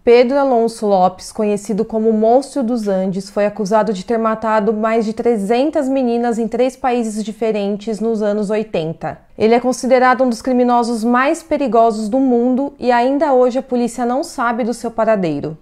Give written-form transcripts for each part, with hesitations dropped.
Pedro Alonso Lopes, conhecido como Monstro dos Andes, foi acusado de ter matado mais de 300 meninas em 3 países diferentes nos anos 80. Ele é considerado um dos criminosos mais perigosos do mundo e ainda hoje a polícia não sabe do seu paradeiro.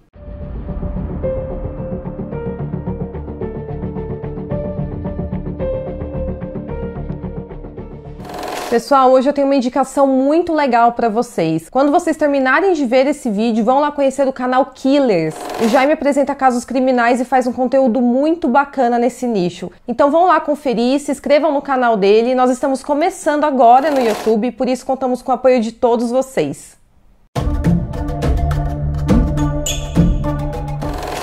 Pessoal, hoje eu tenho uma indicação muito legal para vocês. Quando vocês terminarem de ver esse vídeo, vão lá conhecer o canal Killers. O Jaime apresenta casos criminais e faz um conteúdo muito bacana nesse nicho. Então vão lá conferir, se inscrevam no canal dele. Nós estamos começando agora no YouTube, por isso contamos com o apoio de todos vocês.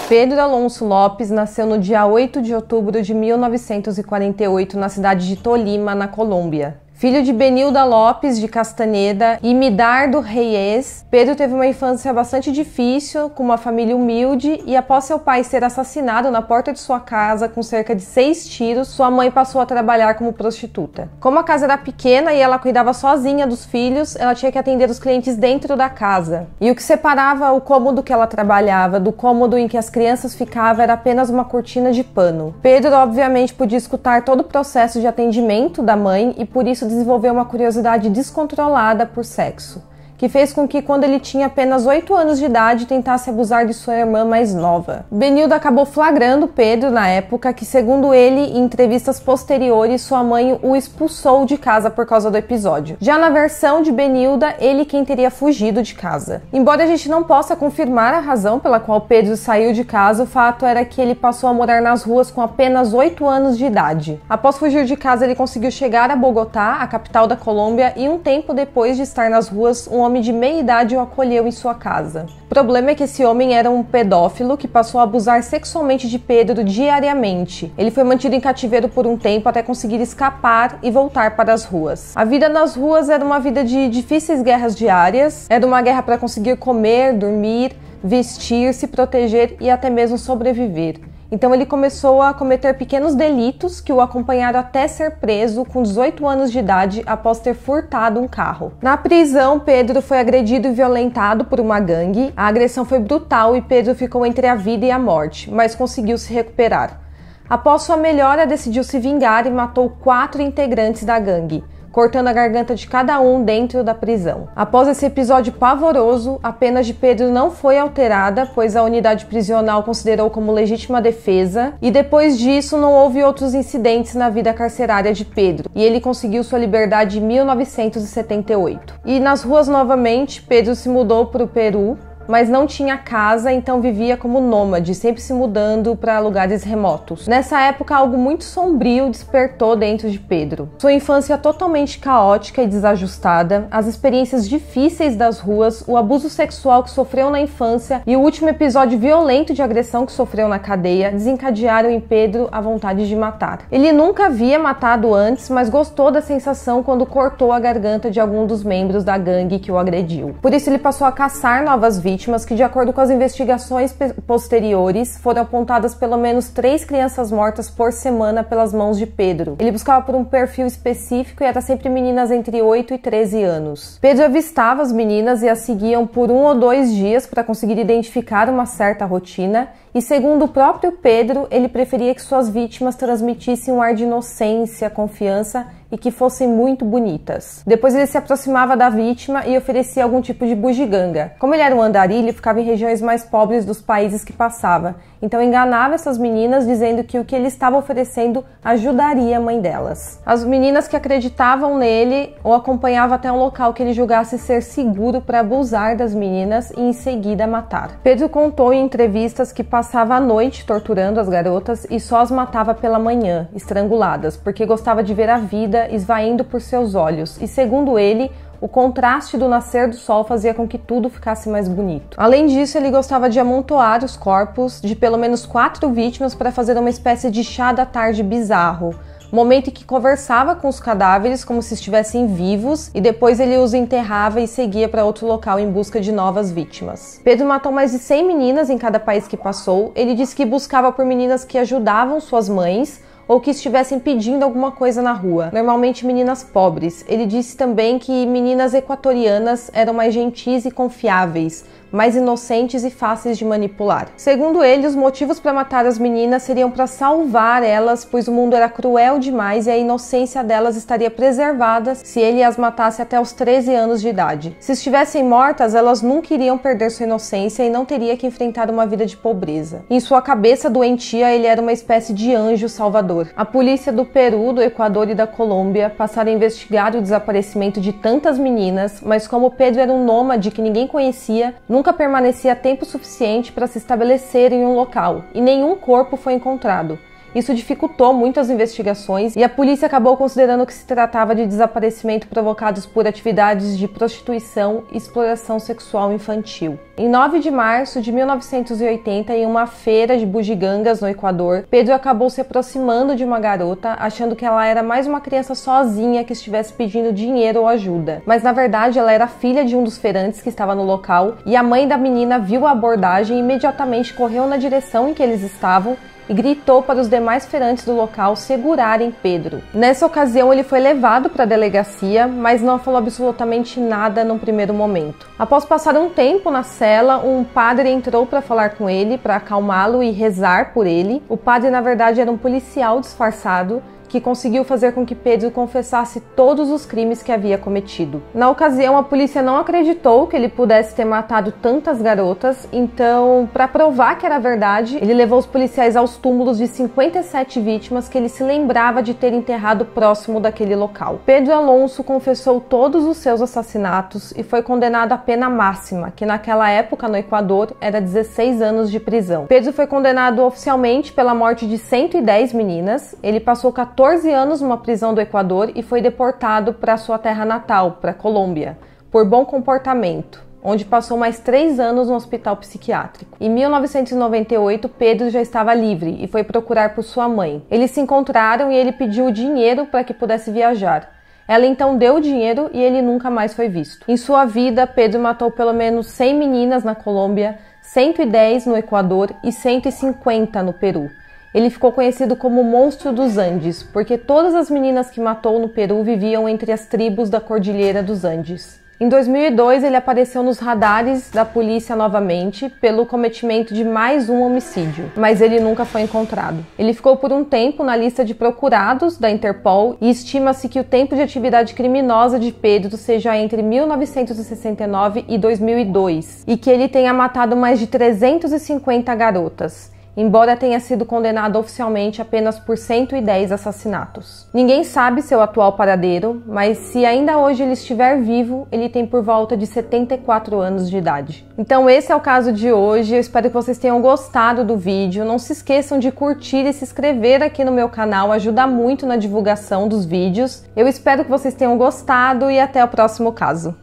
Pedro Alonso Lopes nasceu no dia 8 de outubro de 1948 na cidade de Tolima, na Colômbia. Filho de Benilda Lopes de Castaneda e Midardo Reyes, Pedro teve uma infância bastante difícil, com uma família humilde, e após seu pai ser assassinado na porta de sua casa com cerca de 6 tiros, sua mãe passou a trabalhar como prostituta. Como a casa era pequena e ela cuidava sozinha dos filhos, ela tinha que atender os clientes dentro da casa. E o que separava o cômodo que ela trabalhava do cômodo em que as crianças ficavam era apenas uma cortina de pano. Pedro, obviamente, podia escutar todo o processo de atendimento da mãe e por isso desenvolveu uma curiosidade descontrolada por sexo, que fez com que, quando ele tinha apenas 8 anos de idade, tentasse abusar de sua irmã mais nova. Benilda acabou flagrando Pedro na época, que, segundo ele, em entrevistas posteriores, sua mãe o expulsou de casa por causa do episódio. Já na versão de Benilda, ele quem teria fugido de casa. Embora a gente não possa confirmar a razão pela qual Pedro saiu de casa, o fato era que ele passou a morar nas ruas com apenas 8 anos de idade. Após fugir de casa, ele conseguiu chegar a Bogotá, a capital da Colômbia, e um tempo depois de estar nas ruas, um homem de meia idade o acolheu em sua casa. O problema é que esse homem era um pedófilo que passou a abusar sexualmente de Pedro diariamente. Ele foi mantido em cativeiro por um tempo até conseguir escapar e voltar para as ruas. A vida nas ruas era uma vida de difíceis guerras diárias, era uma guerra para conseguir comer, dormir, vestir, se proteger e até mesmo sobreviver. Então ele começou a cometer pequenos delitos que o acompanharam até ser preso com 18 anos de idade após ter furtado um carro. Na prisão, Pedro foi agredido e violentado por uma gangue. A agressão foi brutal e Pedro ficou entre a vida e a morte, mas conseguiu se recuperar. Após sua melhora, decidiu se vingar e matou 4 integrantes da gangue, cortando a garganta de cada um dentro da prisão. Após esse episódio pavoroso, a pena de Pedro não foi alterada, pois a unidade prisional considerou como legítima defesa, e depois disso não houve outros incidentes na vida carcerária de Pedro, e ele conseguiu sua liberdade em 1978. E nas ruas novamente, Pedro se mudou para o Peru, mas não tinha casa, então vivia como nômade, sempre se mudando para lugares remotos. Nessa época, algo muito sombrio despertou dentro de Pedro. Sua infância totalmente caótica e desajustada, as experiências difíceis das ruas, o abuso sexual que sofreu na infância e o último episódio violento de agressão que sofreu na cadeia desencadearam em Pedro a vontade de matar. Ele nunca havia matado antes, mas gostou da sensação quando cortou a garganta de algum dos membros da gangue que o agrediu. Por isso ele passou a caçar novas vítimas que, de acordo com as investigações posteriores, foram apontadas pelo menos 3 crianças mortas por semana pelas mãos de Pedro. Ele buscava por um perfil específico e era sempre meninas entre 8 e 13 anos. Pedro avistava as meninas e as seguiam por 1 ou 2 dias para conseguir identificar uma certa rotina, e segundo o próprio Pedro, ele preferia que suas vítimas transmitissem um ar de inocência, confiança e que fossem muito bonitas. Depois ele se aproximava da vítima e oferecia algum tipo de bugiganga. Como ele era um andarilho, ficava em regiões mais pobres dos países que passava, então enganava essas meninas dizendo que o que ele estava oferecendo ajudaria a mãe delas. As meninas que acreditavam nele o acompanhavam até um local que ele julgasse ser seguro para abusar das meninas e em seguida matar. Pedro contou em entrevistas que passava a noite torturando as garotas e só as matava pela manhã, estranguladas, porque gostava de ver a vida esvaindo por seus olhos e, segundo ele, o contraste do nascer do sol fazia com que tudo ficasse mais bonito. Além disso, ele gostava de amontoar os corpos de pelo menos 4 vítimas para fazer uma espécie de chá da tarde bizarro, momento em que conversava com os cadáveres como se estivessem vivos e depois ele os enterrava e seguia para outro local em busca de novas vítimas. Pedro matou mais de 100 meninas em cada país que passou. Ele disse que buscava por meninas que ajudavam suas mães ou que estivessem pedindo alguma coisa na rua, normalmente meninas pobres. Ele disse também que meninas equatorianas eram mais gentis e confiáveis, mais inocentes e fáceis de manipular. Segundo ele, os motivos para matar as meninas seriam para salvar elas, pois o mundo era cruel demais e a inocência delas estaria preservada se ele as matasse até os 13 anos de idade. Se estivessem mortas, elas nunca iriam perder sua inocência e não teria que enfrentar uma vida de pobreza. Em sua cabeça doentia, ele era uma espécie de anjo salvador. A polícia do Peru, do Equador e da Colômbia passaram a investigar o desaparecimento de tantas meninas, mas como Pedro era um nômade que ninguém conhecia, nunca permanecia tempo suficiente para se estabelecer em um local, e nenhum corpo foi encontrado. Isso dificultou muito as investigações e a polícia acabou considerando que se tratava de desaparecimento provocados por atividades de prostituição e exploração sexual infantil. Em 9 de março de 1980, em uma feira de bugigangas no Equador, Pedro acabou se aproximando de uma garota, achando que ela era mais uma criança sozinha que estivesse pedindo dinheiro ou ajuda. Mas na verdade ela era filha de um dos feirantes que estava no local e a mãe da menina viu a abordagem e imediatamente correu na direção em que eles estavam e gritou para os demais feirantes do local segurarem Pedro. Nessa ocasião ele foi levado para a delegacia, mas não falou absolutamente nada num primeiro momento. Após passar um tempo na cela, um padre entrou para falar com ele, para acalmá-lo e rezar por ele. O padre na verdade era um policial disfarçado que conseguiu fazer com que Pedro confessasse todos os crimes que havia cometido. Na ocasião, a polícia não acreditou que ele pudesse ter matado tantas garotas, então, para provar que era verdade, ele levou os policiais aos túmulos de 57 vítimas que ele se lembrava de ter enterrado próximo daquele local. Pedro Alonso confessou todos os seus assassinatos e foi condenado à pena máxima, que naquela época no Equador era 16 anos de prisão. Pedro foi condenado oficialmente pela morte de 110 meninas. Ele passou 14 anos numa prisão do Equador e foi deportado para sua terra natal, para a Colômbia, por bom comportamento, onde passou mais 3 anos no hospital psiquiátrico. Em 1998, Pedro já estava livre e foi procurar por sua mãe. Eles se encontraram e ele pediu dinheiro para que pudesse viajar. Ela então deu o dinheiro e ele nunca mais foi visto. Em sua vida, Pedro matou pelo menos 100 meninas na Colômbia, 110 no Equador e 150 no Peru. Ele ficou conhecido como o Monstro dos Andes, porque todas as meninas que matou no Peru viviam entre as tribos da Cordilheira dos Andes. Em 2002, ele apareceu nos radares da polícia novamente pelo cometimento de mais um homicídio, mas ele nunca foi encontrado. Ele ficou por um tempo na lista de procurados da Interpol e estima-se que o tempo de atividade criminosa de Pedro seja entre 1969 e 2002 e que ele tenha matado mais de 350 garotas, embora tenha sido condenado oficialmente apenas por 110 assassinatos. Ninguém sabe seu atual paradeiro, mas se ainda hoje ele estiver vivo, ele tem por volta de 74 anos de idade. Então esse é o caso de hoje, eu espero que vocês tenham gostado do vídeo. Não se esqueçam de curtir e se inscrever aqui no meu canal, ajuda muito na divulgação dos vídeos. Eu espero que vocês tenham gostado e até o próximo caso.